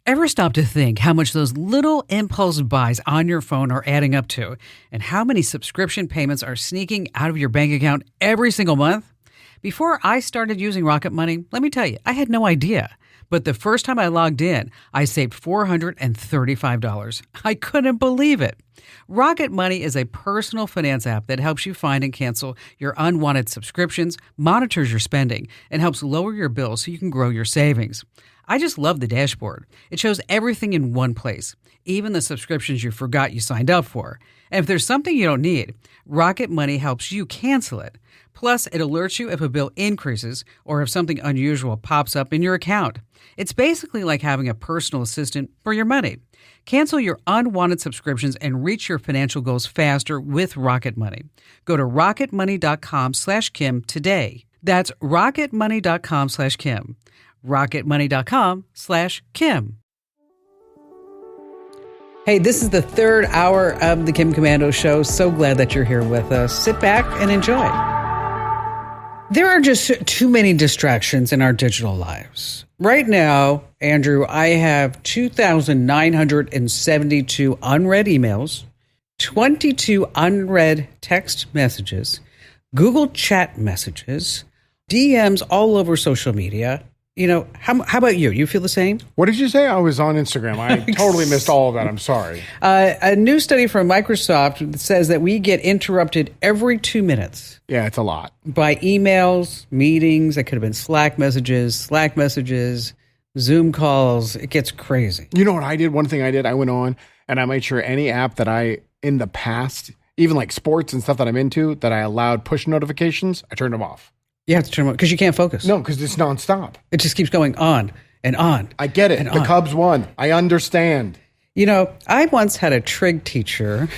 Ever stop to think how much those little impulse buys on your phone are adding up to, and how many subscription payments are sneaking out of your bank account every single month? Before I started using Rocket Money, let me tell you, I had no idea. But the first time I logged in, I saved $435. I couldn't believe it. Rocket Money is a personal finance app that helps you find and cancel your unwanted subscriptions, monitors your spending, and helps lower your bills so you can grow your savings. I just love the dashboard. It shows everything in one place, even the subscriptions you forgot you signed up for. And if there's something you don't need, Rocket Money helps you cancel it. Plus, it alerts you if a bill increases or if something unusual pops up in your account. It's basically like having a personal assistant for your money. Cancel your unwanted subscriptions and reach your financial goals faster with Rocket Money. Go to rocketmoney.com/Kim today. That's rocketmoney.com/Kim. rocketmoney.com/Kim. Hey, this is the third hour of the Kim Komando Show. So glad that you're here with us. Sit back and enjoy. There are just too many distractions in our digital lives. Right now, Andrew, I have 2,972 unread emails, 22 unread text messages, Google chat messages, DMs all over social media. You know, how about you? You feel the same? What did you say? I was on Instagram. I totally missed all of that. I'm sorry. A new study from Microsoft says that we get interrupted every 2 minutes. Yeah, it's a lot. By emails, meetings. That could have been Slack messages, Zoom calls. It gets crazy. You know what I did? One thing I did, I went on and I made sure any app that I, in the past, even like sports and stuff that I'm into, that I allowed push notifications, I turned them off. You have to turn them on because you can't focus. No, because it's nonstop. It just keeps going on and on. I get it. The Cubs won. I understand. You know, I once had a trig teacher.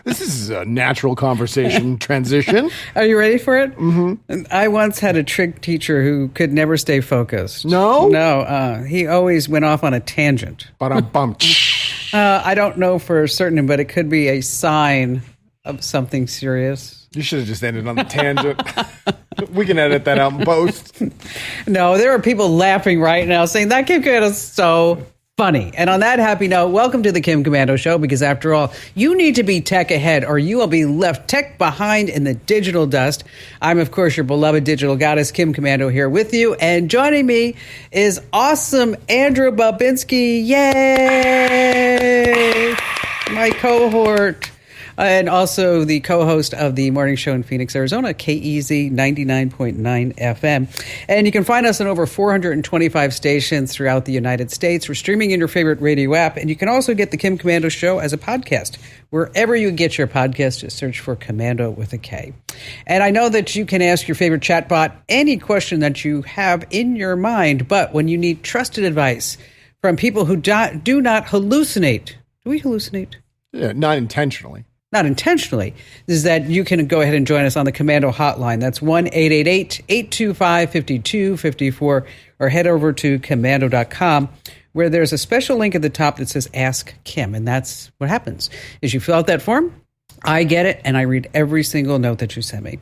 This is a natural conversation transition. Are you ready for it? Mm-hmm. I once had a trig teacher who could never stay focused. No? No. He always went off on a tangent. I don't know for certain, but it could be a sign of something serious. You should have just ended on the tangent. We can edit that out in post. No, there are people laughing right now saying that Kim Komando is so funny. And on that happy note, welcome to the Kim Komando Show, because after all, you need to be tech ahead or you will be left tech behind in the digital dust. I'm, of course, your beloved digital goddess, Kim Komando, here with you. And joining me is awesome Andrew Babinski. Yay! My cohort. And also the co-host of the morning show in Phoenix, Arizona, KEZ 99.9 FM. And you can find us on over 425 stations throughout the United States. We're streaming in your favorite radio app. And you can also get the Kim Komando Show as a podcast. Wherever you get your podcast, just search for Komando with a K. And I know that you can ask your favorite chatbot any question that you have in your mind. But when you need trusted advice from people who do not hallucinate. Do we hallucinate? Yeah, not intentionally. Not intentionally, is that you can go ahead and join us on the Komando hotline. That's 1-888-825-5254, or head over to komando.com, where there's a special link at the top that says Ask Kim. And that's what happens is you fill out that form, I get it, and I read every single note that you send me.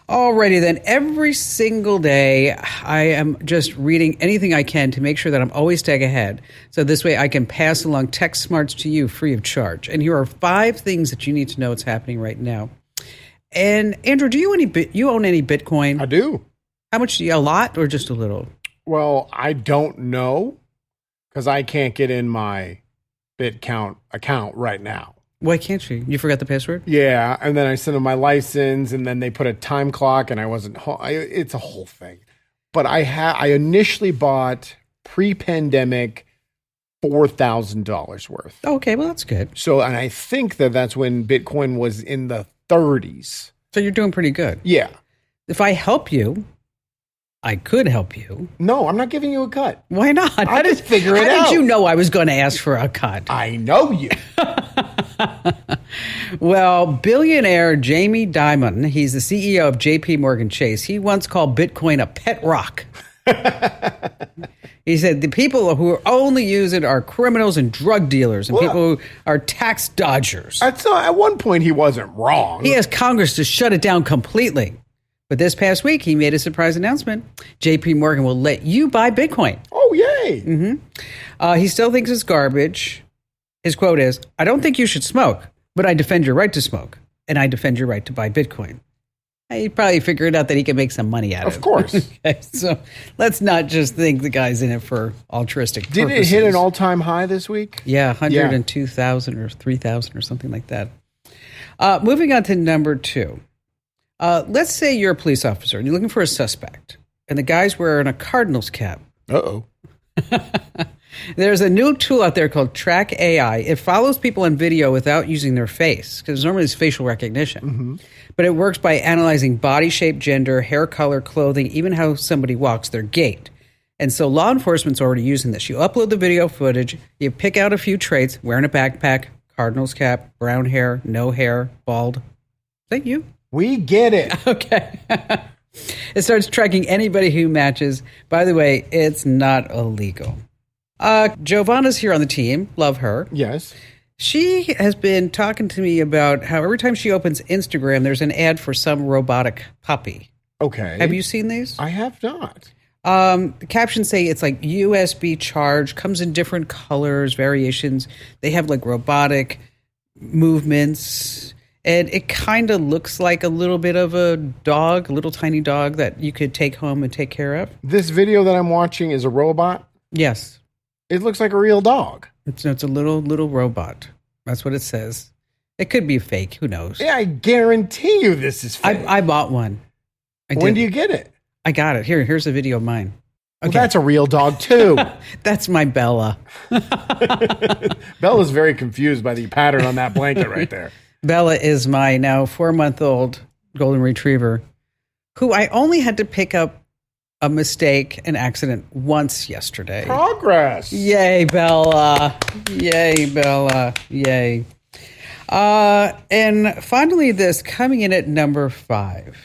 Alrighty then, every single day I am just reading anything I can to make sure that I'm always tech ahead. So this way I can pass along tech smarts to you free of charge. And here are 5 things that you need to know what's happening right now. And Andrew, do you own any Bitcoin? I do. How much? A lot or just a little? Well, I don't know because I can't get in my BitCount account right now. Why can't you? You forgot the password? Yeah, and then I sent them my license, and then they put a time clock, and I wasn't home. It's a whole thing. But I initially bought pre-pandemic $4,000 worth. Okay, well, that's good. So, and I think that's when Bitcoin was in the 30s. So you're doing pretty good. Yeah. If I help you, I could help you. No, I'm not giving you a cut. Why not? I just figure it out. How did you know I was going to ask for a cut? I know you. Well, billionaire Jamie Dimon, he's the CEO of JP Morgan Chase. He once called Bitcoin a pet rock. He said the people who only use it are criminals and drug dealers and people who are tax dodgers. At one point, he wasn't wrong. He asked Congress to shut it down completely. But this past week, he made a surprise announcement. JP Morgan will let you buy Bitcoin. Oh, yay. He still thinks it's garbage. His quote is, "I don't think you should smoke, but I defend your right to smoke, and I defend your right to buy Bitcoin." He probably figured out that he can make some money out of it. Of course. Okay, so let's not just think the guy's in it for altruistic Did purposes. it hit an all-time high this week? Yeah, 102,000 or 3,000 or something like that. Moving on to number 2. Let's say you're a police officer and you're looking for a suspect, and the guy's wearing a Cardinals cap. Uh-oh. There's a new tool out there called Track AI. It follows people on video without using their face, because normally it's facial recognition. But it works by analyzing body shape, gender, hair color, clothing, even how somebody walks, their gait. And so law enforcement's already using this. You upload the video footage, you pick out a few traits, wearing a backpack, Cardinals cap, brown hair, no hair, bald. Is that you? We get it. Okay. It starts tracking anybody who matches. By the way, it's not illegal. Giovanna's here on the team. Love her. Yes. She has been talking to me about how every time she opens Instagram, there's an ad for some robotic puppy. Okay. Have you seen these? I have not. The captions say it's like USB charged, comes in different colors, variations. They have like robotic movements. And it kind of looks like a little bit of a dog, a little tiny dog that you could take home and take care of. This video that I'm watching is a robot. Yes. It looks like a real dog. It's a little robot. That's what it says. It could be fake. Who knows? Yeah, I guarantee you this is fake. I bought one. When do you get it? I got it. Here's a video of mine. Well, that's a real dog, too. That's my Bella. Bella's very confused by the pattern on that blanket right there. Bella is my now 4-month-old golden retriever who I only had to pick up a mistake, an accident once yesterday. Progress. Yay, Bella. Yay, Bella. Yay. And finally, this coming in at number 5.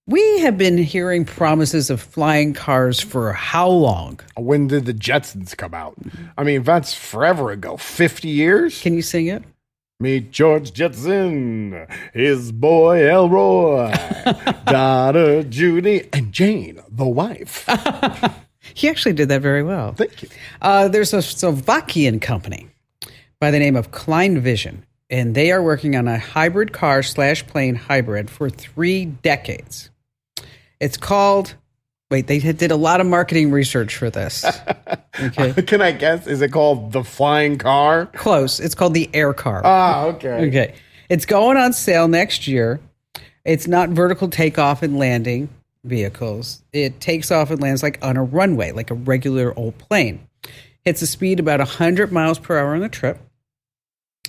We have been hearing promises of flying cars for how long? When did the Jetsons come out? I mean, that's forever ago. 50 years? Can you sing it? Meet George Jetson, his boy Elroy, daughter Judy, and Jane, the wife. He actually did that very well. Thank you. There's a Slovakian company by the name of Klein Vision, and they are working on a hybrid car / plane hybrid for 3 decades. It's called... Wait, they did a lot of marketing research for this. Okay. Can I guess? Is it called the flying car? Close. It's called the air car. Ah, okay. Okay. It's going on sale next year. It's not vertical takeoff and landing vehicles. It takes off and lands like on a runway, like a regular old plane. Hits a speed about 100 miles per hour on the trip.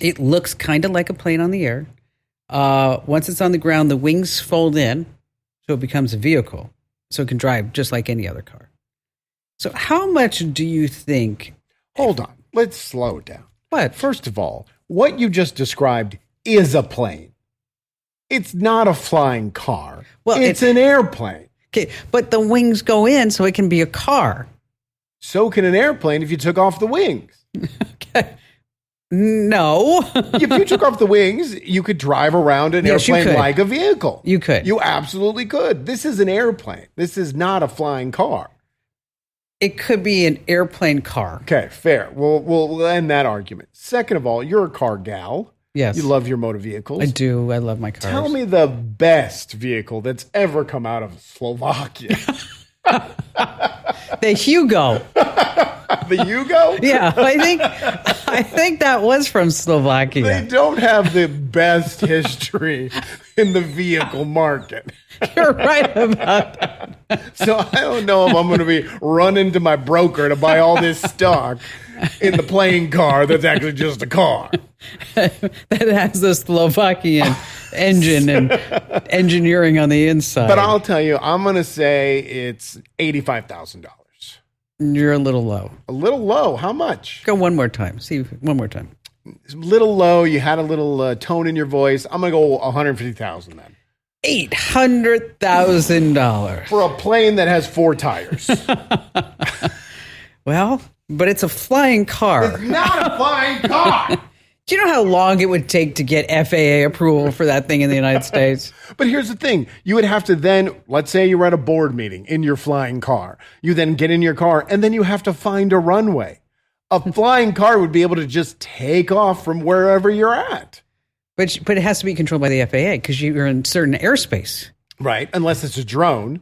It looks kind of like a plane on the air. Once it's on the ground, the wings fold in, so it becomes a vehicle. So it can drive just like any other car. So how much do you think... Hold on. Let's slow it down. What? First of all, what you just described is a plane. It's not a flying car. Well, it's an airplane. Okay, but the wings go in so it can be a car. So can an airplane if you took off the wings. Okay. No. If you took off the wings, you could drive around an Yes, you airplane could. like a vehicle. You could. You absolutely could. This is an airplane. This is not a flying car. It could be an airplane car. Okay, fair. We'll end that argument. Second of all, you're a car gal. Yes. You love your motor vehicles. I do. I love my cars. Tell me the best vehicle that's ever come out of Slovakia. The Hugo. The Yugo? Yeah, I think that was from Slovakia. They don't have the best history in the vehicle market. You're right about that. So I don't know if I'm going to be running to my broker to buy all this stock in the playing car that's actually just a car. That has the Slovakian engine and engineering on the inside. But I'll tell you, I'm going to say it's $85,000. You're a little low. A little low. How much? Go one more time. See, one more time. It's a little low. You had a little tone in your voice. I'm going to go $150,000 then. $800,000 For a plane that has 4 tires. Well, but it's a flying car. It's not a flying car. Do you know how long it would take to get FAA approval for that thing in the United States? But here's the thing. You would have to then, let's say you were at a board meeting in your flying car. You then get in your car and then you have to find a runway. A flying car would be able to just take off from wherever you're at. But it has to be controlled by the FAA because you're in certain airspace. Right. Unless it's a drone.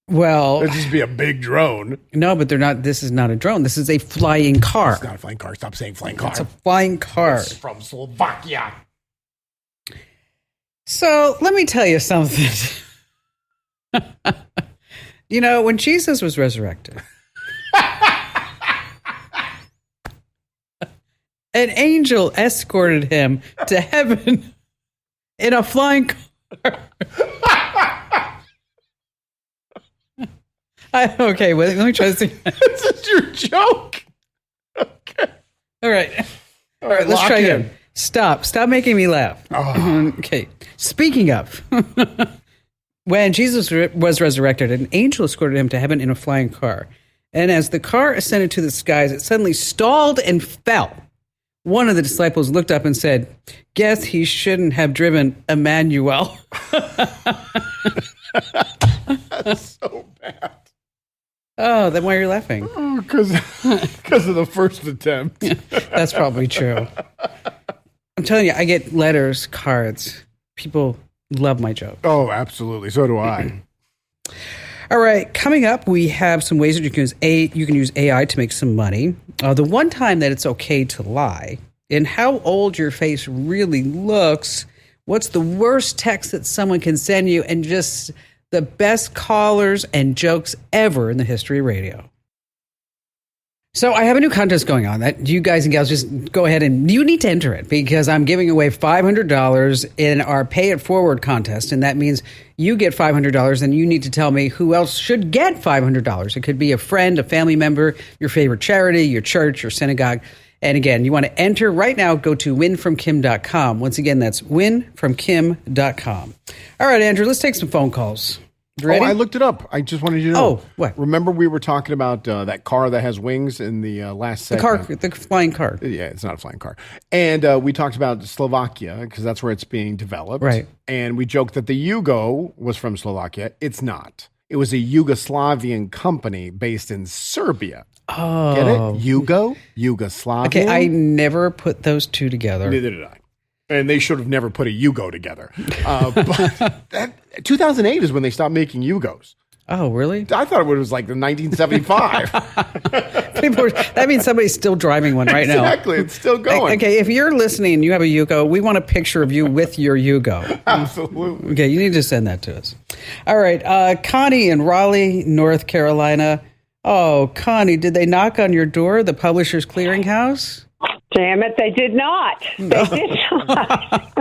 Well, it'd just be a big drone. No, but they're not. This is not a drone. This is a flying car. It's not a flying car. Stop saying flying car. It's a flying car. It's from Slovakia. So let me tell you something. You know, when Jesus was resurrected, an angel escorted him to heaven in a flying car. Okay, well, let me try to see. This is your joke. Okay. All right, let's try again. Stop making me laugh. Oh. Okay, speaking of, when Jesus was resurrected, an angel escorted him to heaven in a flying car. And as the car ascended to the skies, it suddenly stalled and fell. One of the disciples looked up and said, "Guess he shouldn't have driven Emmanuel." That's so bad. Oh, then why are you laughing? Oh, because of the first attempt. That's probably true. I'm telling you, I get letters, cards. People love my joke. Oh, absolutely. So do I. All right, coming up, we have some ways that you can use AI to make some money. The one time that it's okay to lie, and how old your face really looks. What's the worst text that someone can send you, and just the best callers and jokes ever in the history of radio. So I have a new contest going on that you guys and gals just go ahead and you need to enter it because I'm giving away $500 in our Pay It Forward contest. And that means you get $500 and you need to tell me who else should get $500. It could be a friend, a family member, your favorite charity, your church, your synagogue. And again, you want to enter right now, go to winfromkim.com. Once again, that's winfromkim.com. All right, Andrew, let's take some phone calls. Oh, I looked it up. I just wanted you to know. Oh, what? Remember we were talking about that car that has wings in the last segment? The flying car. Yeah, it's not a flying car. And we talked about Slovakia because that's where it's being developed. Right. And we joked that the Yugo was from Slovakia. It's not. It was a Yugoslavian company based in Serbia. Oh. Get it? Yugo? Yugoslavia? Okay, I never put those two together. Neither did I. And they should have never put a Yugo together. But 2008 is when they stopped making Yugos. Oh, really? I thought it was like the 1975. That means somebody's still driving one right now. Exactly. It's still going. Okay, if you're listening and you have a Yugo, we want a picture of you with your Yugo. Absolutely. Okay, you need to send that to us. All right, Connie in Raleigh, North Carolina. Oh, Connie, did they knock on your door, the Publishers Clearinghouse? Damn it, they did not. They did not.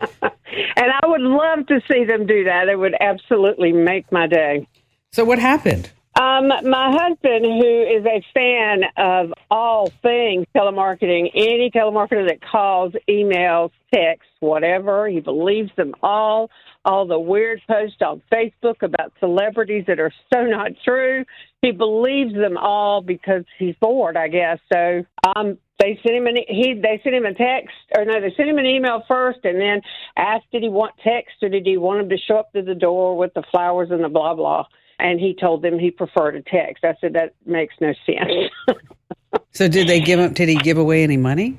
And I would love to see them do that. It would absolutely make my day. So what happened? My husband, who is a fan of all things telemarketing, any telemarketer that calls, emails, texts, whatever, he believes them all the weird posts on Facebook about celebrities that are so not true. He believes them all because he's bored, I guess. So they sent him they sent him a text, or no, they sent him an email first, and then asked did he want text or did he want him to show up to the door with the flowers and the blah blah. And he told them he preferred a text. I said that makes no sense. So did he give away any money?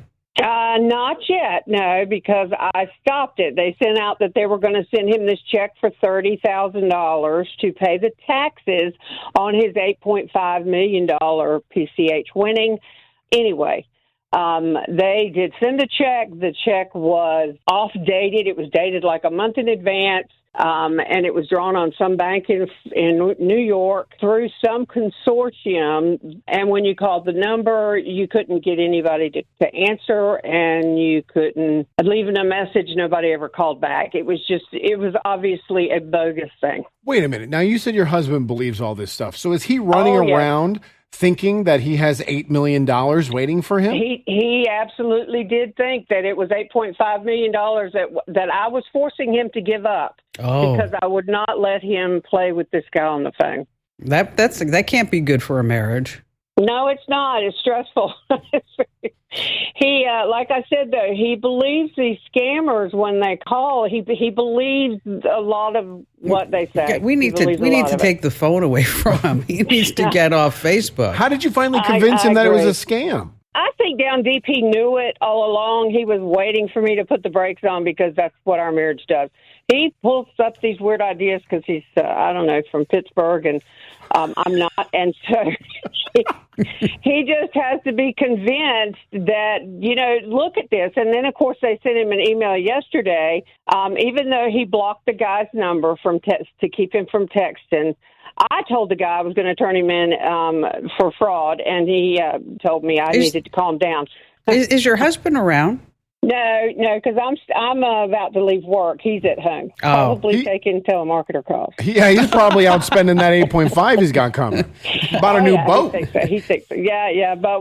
Not yet, no, because I stopped it. They sent out that they were going to send him this check for $30,000 to pay the taxes on his $8.5 million PCH winning. Anyway, they did send a check. The check was off-dated. It was dated like a month in advance. And it was drawn on some bank in New York through some consortium. And when you called the number, you couldn't get anybody to answer, and you couldn't leave a message. Nobody ever called back. It was obviously a bogus thing. Wait a minute. Now, you said your husband believes all this stuff. So is he running around thinking that he has $8 million waiting for him? He absolutely did think that it was $8.5 million that I was forcing him to give up because I would not let him play with this guy on the phone. That can't be good for a marriage. No, it's not. It's stressful. He, like I said, though, he believes these scammers when they call. He believes a lot of what they say. We need to take the phone away from him. He needs to get off Facebook. How did you finally convince him that it was a scam? I think down deep he knew it all along. He was waiting for me to put the brakes on because that's what our marriage does. He pulls up these weird ideas because he's, I don't know, from Pittsburgh, and I'm not. And so he just has to be convinced that, look at this. And then, of course, they sent him an email yesterday, even though he blocked the guy's number from to keep him from texting. I told the guy I was going to turn him in for fraud, and he told me I needed to calm down. Is your husband around? No, because I'm about to leave work. He's at home, probably taking telemarketer calls. Yeah, he's probably out spending that 8.5 he's got coming. Bought a new boat. He thinks so. Yeah, but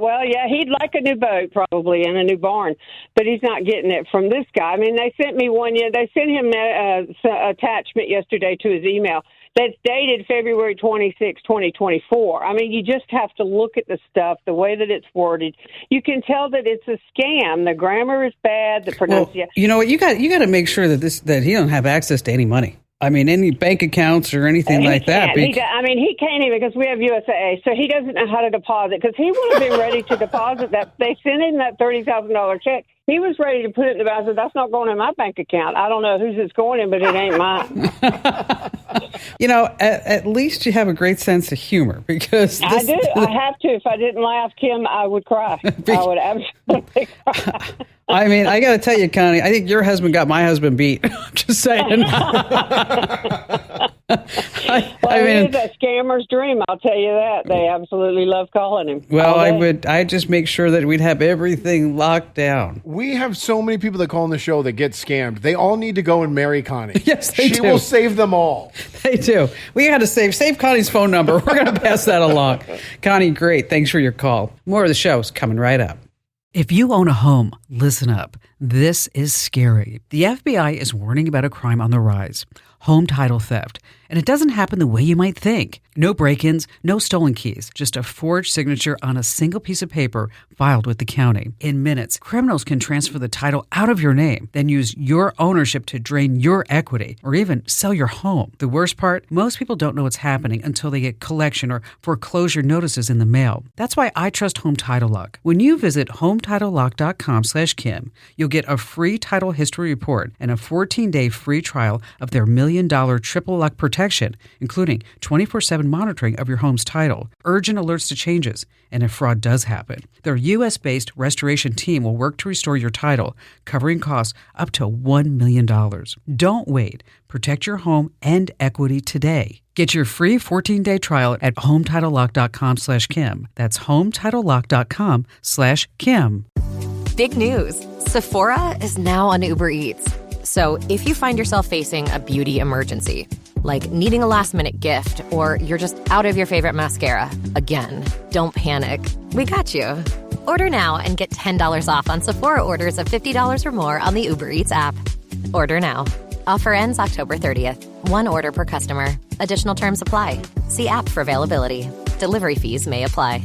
he'd like a new boat probably and a new barn, but he's not getting it from this guy. I mean, they sent me one. Yeah, they sent him an attachment yesterday to his email that's dated February 26, 2024. I mean, you just have to look at the stuff, the way that it's worded. You can tell that it's a scam. The grammar is bad. The pronunciation. Well, you know what? You got to make sure that he don't have access to any money. I mean, any bank accounts or anything like that. He can't even, because we have USAA, so he doesn't know how to deposit, because he would have been ready to deposit that. They sent him that $30,000 check. He was ready to put it in the bank. I said, that's not going in my bank account. I don't know whose it's going in, but it ain't mine. At least you have a great sense of humor, because I do. I have to. If I didn't laugh, Kim, I would cry. I would absolutely cry. I mean, I got to tell you, Connie, I think your husband got my husband beat. I'm just saying. It is a scammer's dream, I'll tell you that. They absolutely love calling him. Well, I'd just make sure that we'd have everything locked down. We have so many people that call on the show that get scammed. They all need to go and marry Connie. Yes, they do. She will save them all. They do. We got to save Connie's phone number. We're going to pass that along. Connie, great. Thanks for your call. More of the show is coming right up. If you own a home, listen up. This is scary. The FBI is warning about a crime on the rise: home title theft. And it doesn't happen the way you might think. No break-ins, no stolen keys, just a forged signature on a single piece of paper filed with the county. In minutes, criminals can transfer the title out of your name, then use your ownership to drain your equity or even sell your home. The worst part? Most people don't know what's happening until they get collection or foreclosure notices in the mail. That's why I trust Home Title Lock. When you visit HometitleLock.com/Kim, you'll get a free title history report and a 14-day free trial of their $1 million triple lock protection, including 24/7 monitoring of your home's title, urgent alerts to changes, and if fraud does happen. Their U.S.-based restoration team will work to restore your title, covering costs up to $1 million. Don't wait. Protect your home and equity today. Get your free 14-day trial at HometitleLock.com/Kim. That's HometitleLock.com/Kim. Big news. Sephora is now on Uber Eats. So if you find yourself facing a beauty emergency, like needing a last-minute gift, or you're just out of your favorite mascara again, don't panic. We got you. Order now and get $10 off on Sephora orders of $50 or more on the Uber Eats app. Order now. Offer ends October 30th. One order per customer. Additional terms apply. See app for availability. Delivery fees may apply.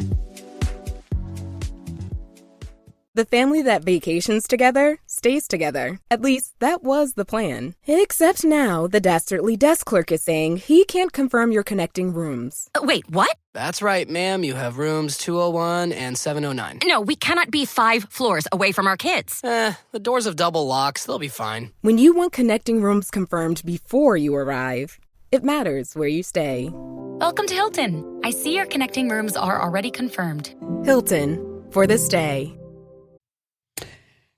The family that vacations together stays together. At least, that was the plan. Except now, the Dastardly desk clerk is saying he can't confirm your connecting rooms. Wait, what? That's right, ma'am. You have rooms 201 and 709. No, we cannot be 5 floors away from our kids. The doors have double locks. They'll be fine. When you want connecting rooms confirmed before you arrive, it matters where you stay. Welcome to Hilton. I see your connecting rooms are already confirmed. Hilton, for this day.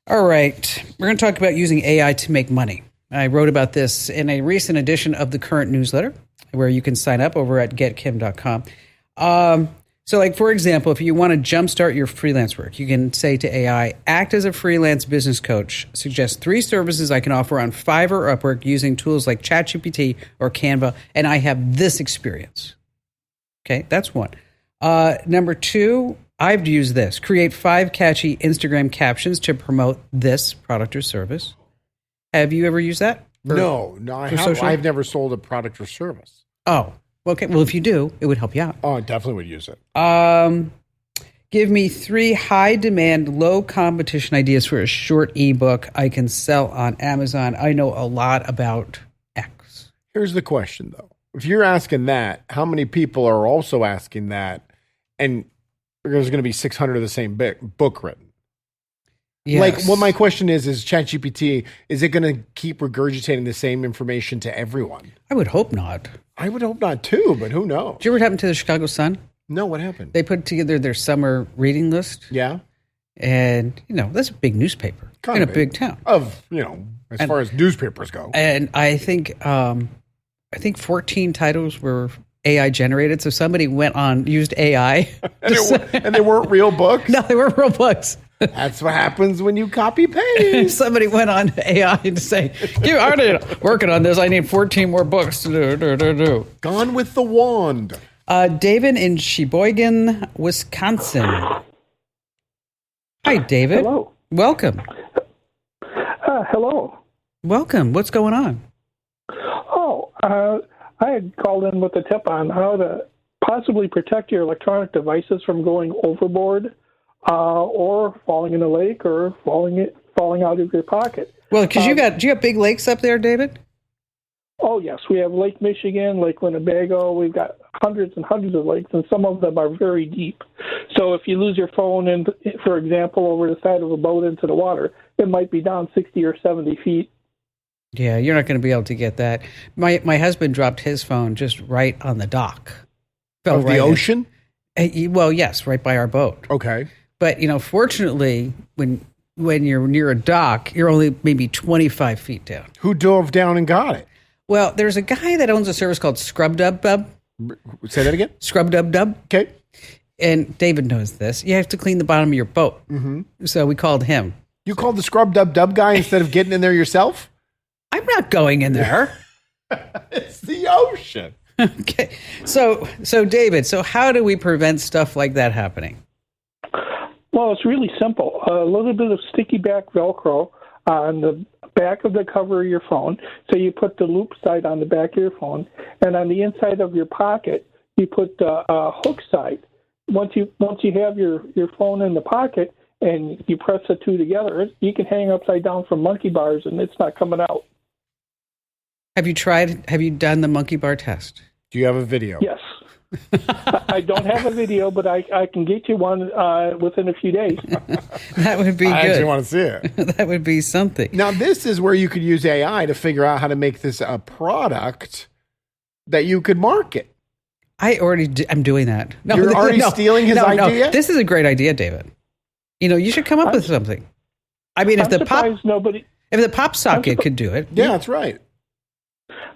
All right. We're going to talk about using AI to make money. I wrote about this in a recent edition of the Current newsletter, where you can sign up over at getkim.com. So, like, for example, if you want to jumpstart your freelance work, you can say to AI, act as a freelance business coach. Suggest 3 services I can offer on Fiverr or Upwork using tools like ChatGPT or Canva, and I have this experience. Okay, that's one. Number 2, I've used this. Create 5 catchy Instagram captions to promote this product or service. Have you ever used that? No, I haven't. I've never sold a product or service. Oh, okay. Well, if you do, it would help you out. Oh, I definitely would use it. Give me 3 high-demand, low-competition ideas for a short ebook I can sell on Amazon. I know a lot about X. Here's the question, though. If you're asking that, how many people are also asking that? And there's going to be 600 of the same book written. Yes. Like, what my question is ChatGPT, is it going to keep regurgitating the same information to everyone? I would hope not. I would hope not, too, but who knows? Did you ever happen to the Chicago Sun? No, what happened? They put together their summer reading list. Yeah. And, that's a big newspaper in a big town. As far as newspapers go. And I think 14 titles were AI generated. So somebody used AI. and they weren't real books? No, they weren't real books. That's what happens when you copy paste. Somebody went on AI to say, I already working on this. I need 14 more books to do. Gone with the wand. David in Sheboygan, Wisconsin. Hi, David. Hello. Welcome. Hello. Welcome. What's going on? Oh, I had called in with a tip on how to possibly protect your electronic devices from going overboard or falling in a lake or falling out of your pocket. Well, because do you have big lakes up there, David? Oh, yes. We have Lake Michigan, Lake Winnebago. We've got hundreds and hundreds of lakes, and some of them are very deep. So if you lose your phone, for example, over the side of a boat into the water, it might be down 60 or 70 feet. Yeah, you're not going to be able to get that. My husband dropped his phone just right on the dock. Of the ocean? Well, yes, right by our boat. Okay. But, fortunately, when you're near a dock, you're only maybe 25 feet down. Who dove down and got it? Well, there's a guy that owns a service called ScrubDubDub. Say that again? ScrubDubDub. Okay. And David knows this. You have to clean the bottom of your boat. Mm-hmm. So we called him. You called the ScrubDubDub guy instead of getting in there yourself? I'm not going in there. It's the ocean. Okay. So David, how do we prevent stuff like that happening? Well, it's really simple. A little bit of sticky back Velcro on the back of the cover of your phone. So you put the loop side on the back of your phone, and on the inside of your pocket, you put the hook side. Once you have your phone in the pocket and you press the two together, you can hang upside down from monkey bars, and it's not coming out. Have you done the monkey bar test? Do you have a video? Yes. I don't have a video, but I can get you one within a few days. That would be good. I actually want to see it. That would be something. Now, this is where you could use AI to figure out how to make this a product that you could market. I'm doing that. No, You're already stealing his idea? No. This is a great idea, David. You should come up with something. I mean, if the pop socket could do it. Yeah, that's right.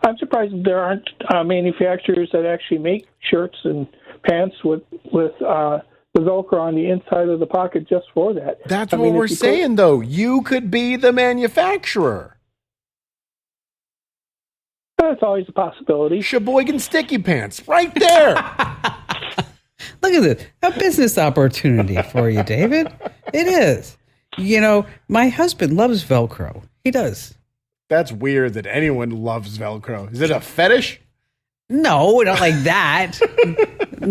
I'm surprised there aren't manufacturers that actually make shirts and pants with the Velcro on the inside of the pocket just for that. That's what we're saying, though. You could be the manufacturer. That's always a possibility. Sheboygan Sticky Pants, right there. Look at this. A business opportunity for you, David. It is. My husband loves Velcro. He does. That's weird that anyone loves Velcro. Is it a fetish? No, not like that.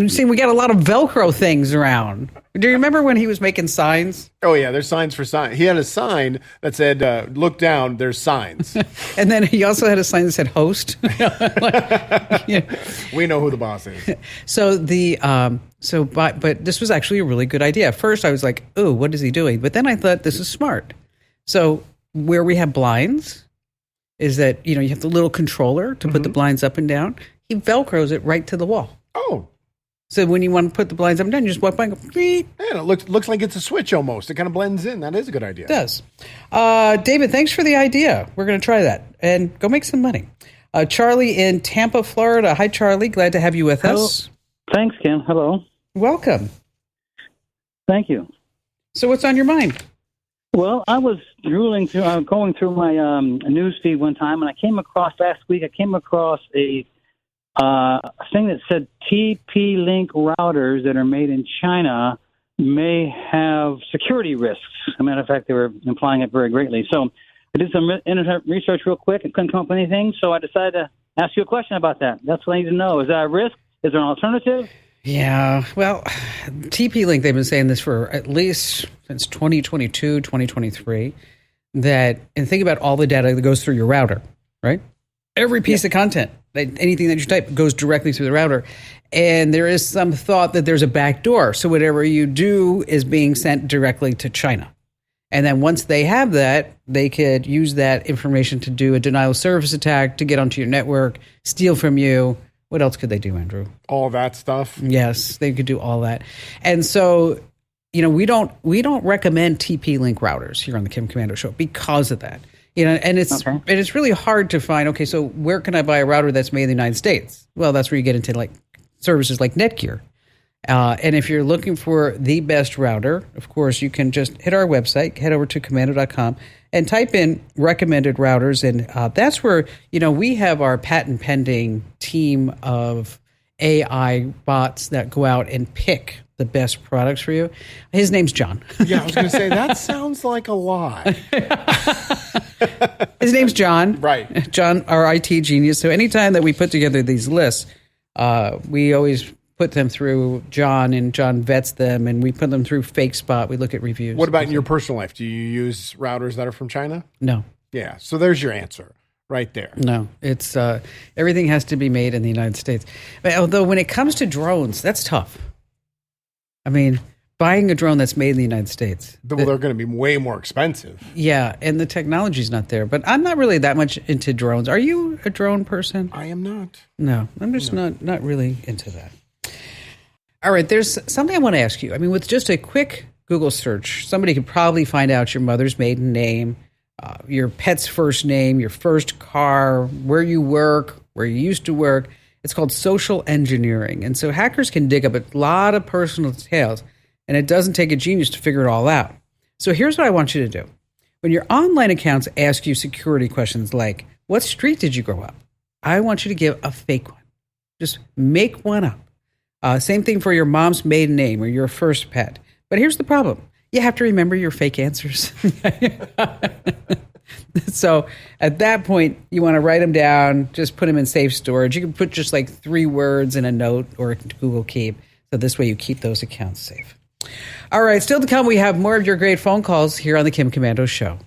See, we got a lot of Velcro things around. Do you remember when he was making signs? Oh, yeah, there's signs for signs. He had a sign that said, look down, there's signs. And then he also had a sign that said host. We know who the boss is. But this was actually a really good idea. At first, I was like, oh, what is he doing? But then I thought, this is smart. So where we have blinds is that, you have the little controller to put the blinds up and down. He Velcros it right to the wall. Oh. So when you want to put the blinds up and down, you just walk by and go, beep. Man, it looks like it's a switch almost. It kind of blends in. That is a good idea. It does. David, thanks for the idea. We're going to try that and go make some money. Charlie in Tampa, Florida. Hi, Charlie. Glad to have you with us. Thanks, Ken. Hello. Welcome. Thank you. So what's on your mind? Well, I was going through my news feed one time, and last week I came across a thing that said TP-Link routers that are made in China may have security risks. As a matter of fact, they were implying it very greatly. So I did some internet research real quick and couldn't come up with anything, so I decided to ask you a question about that. That's what I need to know. Is that a risk? Is there an alternative? Yeah. Well, TP-Link, they've been saying this for at least since 2022, 2023, and think about all the data that goes through your router, right? Every piece of content, anything that you type goes directly through the router. And there is some thought that there's a back door. So whatever you do is being sent directly to China. And then once they have that, they could use that information to do a denial of service attack, to get onto your network, steal from you. What else could they do, Andrew? All that stuff. Yes, they could do all that. And so, we don't recommend TP-Link routers here on the Kim Komando Show because of that. And it's really hard to find, okay, so where can I buy a router that's made in the United States? Well, that's where you get into like services like Netgear. And if you're looking for the best router, of course, you can just hit our website, head over to komando.com and type in recommended routers. And that's where, we have our patent pending team of AI bots that go out and pick the best products for you. His name's John. Yeah, I was going to say, that sounds like a lie. His name's John. Right. John, our IT genius. So anytime that we put together these lists, we always put them through John, and John vets them, and we put them through FakeSpot. We look at reviews. What about in your personal life? Do you use routers that are from China? No. Yeah, so there's your answer right there. No, it's everything has to be made in the United States. But although when it comes to drones, that's tough. I mean, buying a drone that's made in the United States. Well, they're going to be way more expensive. Yeah, and the technology's not there. But I'm not really that much into drones. Are you a drone person? I am not. No, I'm just not really into that. All right, there's something I want to ask you. I mean, with just a quick Google search, somebody could probably find out your mother's maiden name, your pet's first name, your first car, where you work, where you used to work. It's called social engineering. And so hackers can dig up a lot of personal details, and it doesn't take a genius to figure it all out. So here's what I want you to do. When your online accounts ask you security questions like, what street did you grow up? I want you to give a fake one. Just make one up. Same thing for your mom's maiden name or your first pet. But here's the problem. You have to remember your fake answers. So at that point, you want to write them down, just put them in safe storage. You can put just like 3 words in a note or Google Keep. So this way you keep those accounts safe. All right, still to come, we have more of your great phone calls here on the Kim Komando Show.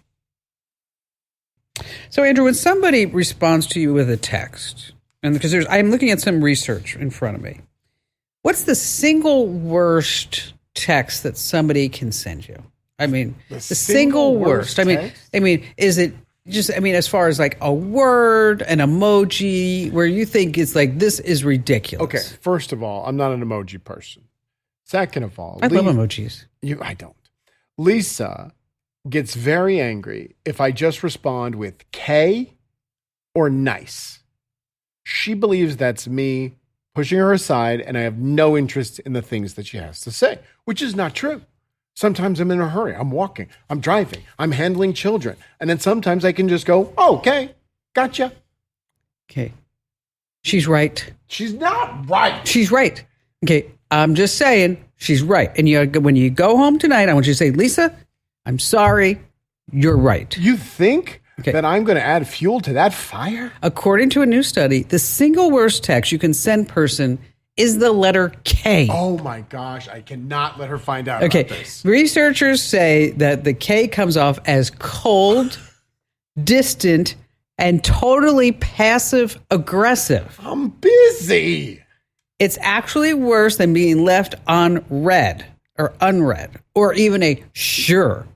So Andrew, when somebody responds to you with a text, and because I'm looking at some research in front of me, what's the single worst text that somebody can send you? I mean, the single worst. I mean, is it just, as far as like a word, an emoji, where you think it's like, this is ridiculous? Okay, first of all, I'm not an emoji person. Second of all, I love emojis. I don't. Lisa gets very angry if I just respond with K or nice. She believes that's me pushing her aside, and I have no interest in the things that she has to say, which is not true. Sometimes I'm in a hurry. I'm walking. I'm driving. I'm handling children. And then sometimes I can just go, oh, okay, gotcha. Okay. She's right. She's not right. She's right. Okay, I'm just saying she's right. And when you go home tonight, I want you to say, Lisa, I'm sorry, you're right. You think that I'm going to add fuel to that fire? According to a new study, the single worst text you can send person is the letter K. Oh my gosh, I cannot let her find out about this. Researchers say that the K comes off as cold, distant, and totally passive aggressive. I'm busy. It's actually worse than being left unread or unread or even a sure.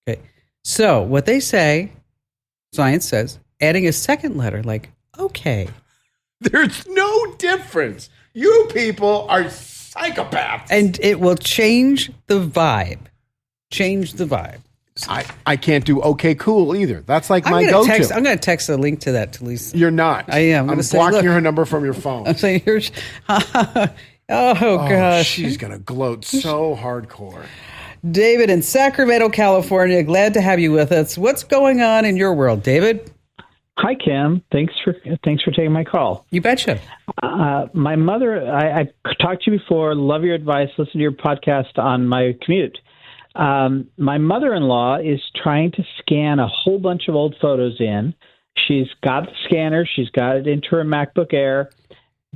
Okay. So what they say, science says, adding a second letter like okay. There's no difference. You people are psychopaths. And it will change the vibe. Change the vibe. I can't do okay cool either. That's like my go-to. I'm going to text a link to that to Lisa. You're not. I am. I'm blocking her number from your phone. I'm saying here's oh gosh. She's going to gloat so hardcore. David in Sacramento, California. Glad to have you with us. What's going on in your world, David? Hi, Kim. Thanks for taking my call. You betcha. My mother, I talked to you before. Love your advice. Listen to your podcast on my commute. My mother-in-law is trying to scan a whole bunch of old photos in. She's got the scanner. She's got it into her MacBook Air.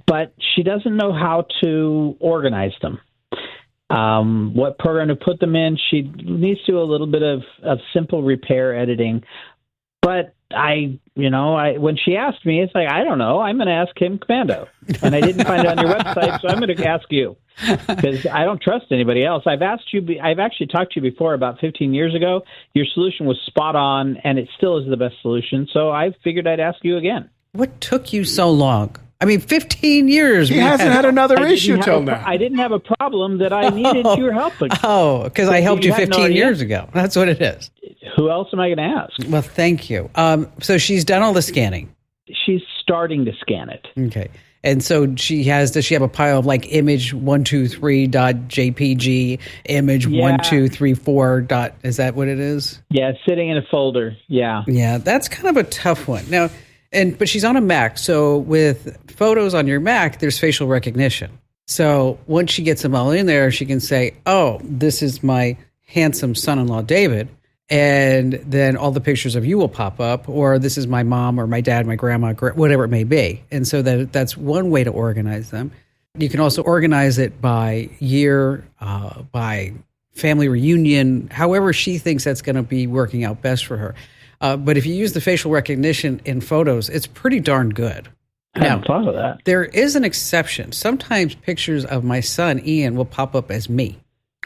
but she doesn't know how to organize them. What program to put them in. She needs to do a little bit of simple repair editing. But when she asked me, it's like, I don't know. I'm going to ask Kim Komando. And I didn't find it on your website, so I'm going to ask you. Because I don't trust anybody else. I've actually talked to you before about 15 years ago. Your solution was spot on, and it still is the best solution. So I figured I'd ask you again. What took you so long? I mean, 15 years. He hasn't had another issue till now. I didn't have a problem that I needed your help. Oh, because I helped you 15 years ago. That's what it is. Who else am I going to ask? Well, thank you. So she's done all the scanning. She's starting to scan it. Okay. And so does she have a pile of like image 123.jpg, image 1234. Is that what it is? Yeah, sitting in a folder. Yeah. Yeah, that's kind of a tough one. Now, but she's on a Mac. So with photos on your Mac, there's facial recognition. So once she gets them all in there, she can say, oh, this is my handsome son-in-law, David. And then all the pictures of you will pop up, or this is my mom or my dad, my grandma, whatever it may be. And so that's one way to organize them. You can also organize it by year, by family reunion, however she thinks that's going to be working out best for her. But if you use the facial recognition in photos, it's pretty darn good. I hadn't thought of that. There is an exception. Sometimes pictures of my son, Ian, will pop up as me.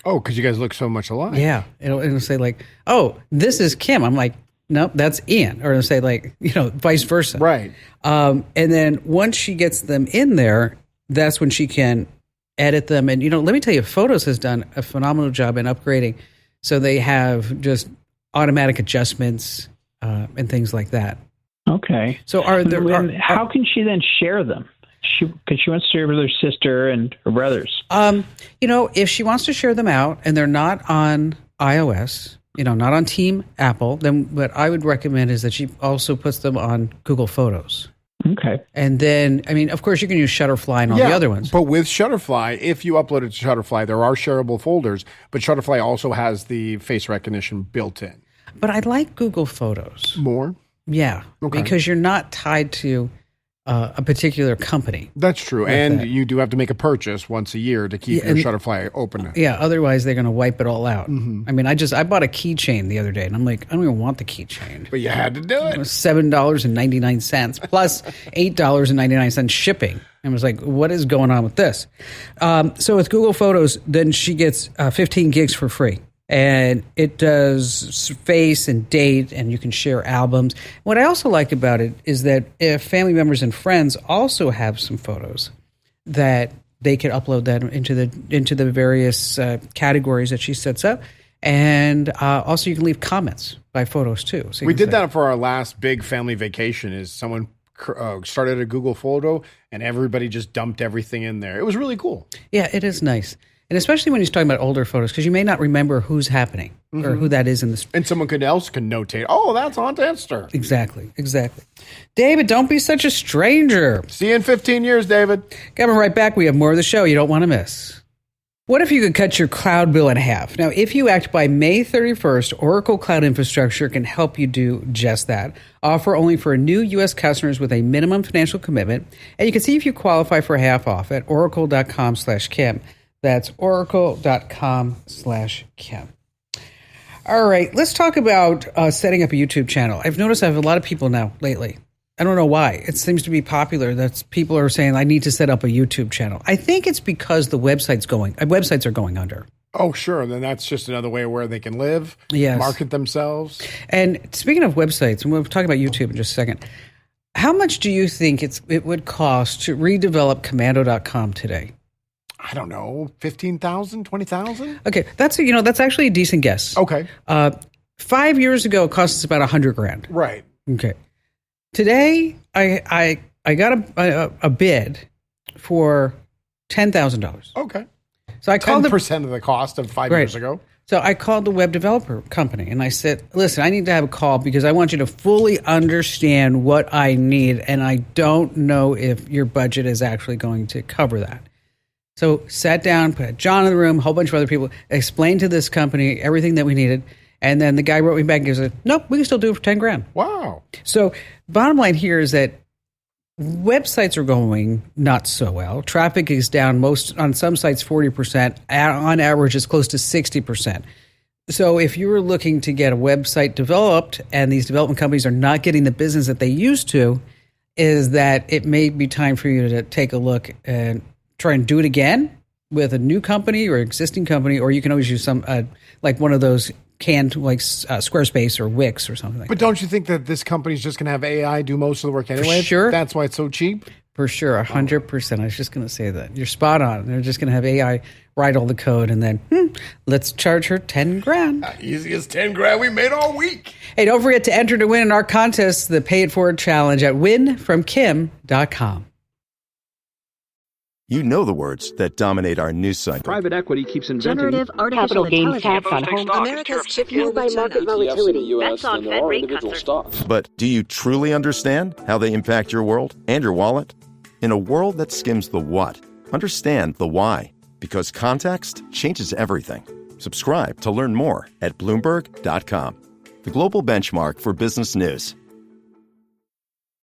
Oh, because you guys look so much alike. Yeah. It'll say like, oh, this is Kim. I'm like, nope, that's Ian. Or it'll say like, vice versa. Right. And then once she gets them in there, that's when she can edit them. And, let me tell you, Photos has done a phenomenal job in upgrading. So they have just automatic adjustments and things like that. Okay. So how can she then share them? Because she wants to share with her sister and her brothers. If she wants to share them out and they're not on iOS, not on Team Apple, then what I would recommend is that she also puts them on Google Photos. Okay. And then, of course, you can use Shutterfly and all the other ones. But with Shutterfly, if you upload it to Shutterfly, there are shareable folders, but Shutterfly also has the face recognition built in. But I like Google Photos. More? Yeah. Okay. Because you're not tied to a particular company. That's true. And you do have to make a purchase once a year to keep your Shutterfly open. Yeah, otherwise they're going to wipe it all out. Mm-hmm. I bought a keychain the other day, and I'm like, I don't even want the keychain. But you had to do it. It was $7.99 plus $8.99 shipping. And I was like, what is going on with this? So with Google Photos, then she gets 15 gigs for free. And it does face and date, and you can share albums. What I also like about it is that if family members and friends also have some photos, that they can upload that into the various categories that she sets up. And also you can leave comments by photos too. So we did that for our last big family vacation. Is someone started a Google photo and everybody just dumped everything in there. It was really cool. Yeah, it is nice. And especially when he's talking about older photos, because you may not remember who's happening or who that is in the. And someone else can notate, oh, that's Aunt Esther. Exactly. David, don't be such a stranger. See you in 15 years, David. Coming right back, we have more of the show you don't want to miss. What if you could cut your cloud bill in half? Now, if you act by May 31st, Oracle Cloud Infrastructure can help you do just that. Offer only for new U.S. customers with a minimum financial commitment. And you can see if you qualify for half off at oracle.com/Kim. That's oracle.com/Kim. All right, let's talk about setting up a YouTube channel. I've noticed I have a lot of people now lately. I don't know why. It seems to be popular that people are saying, I need to set up a YouTube channel. I think it's because the websites are going under. Oh, sure. Then that's just another way where they can live, market themselves. And speaking of websites, and we'll talk about YouTube in just a second, how much do you think it would cost to redevelop Komando.com today? I don't know, 15,000, 20,000? Okay, that's actually a decent guess. Okay. 5 years ago, it cost us about $100,000. Right. Okay. Today, I got a bid for $10,000. Okay. So I called 10% of the cost of 5 years ago. So I called the web developer company and I said, listen, I need to have a call because I want you to fully understand what I need, and I don't know if your budget is actually going to cover that. So sat down, put John in the room, a whole bunch of other people, explained to this company everything that we needed. And then the guy wrote me back and said, nope, we can still do it for $10,000. Wow. So bottom line here is that websites are going not so well. Traffic is down on some sites 40%. On average, it's close to 60%. So if you were looking to get a website developed and these development companies are not getting the business that they used to, is that it may be time for you to take a look and try and do it again with a new company or existing company, or you can always use some like one of those canned like Squarespace or Wix or something like that. But don't you think that this company's just going to have AI do most of the work anyway? Sure. That's why it's so cheap? For sure, 100%. I was just going to say that. You're spot on. They're just going to have AI write all the code and then let's charge her $10,000. Easiest $10,000 we made all week. Hey, don't forget to enter to win in our contest, the Pay It Forward Challenge at winfromkim.com. You know the words that dominate our news cycle. Private equity keeps inventing generative artificial intelligence tax on home. America's chip fueled by market volatility. That's on Fed rate cuts. But do you truly understand how they impact your world and your wallet? In a world that skims the what, understand the why. Because context changes everything. Subscribe to learn more at Bloomberg.com, the global benchmark for business news.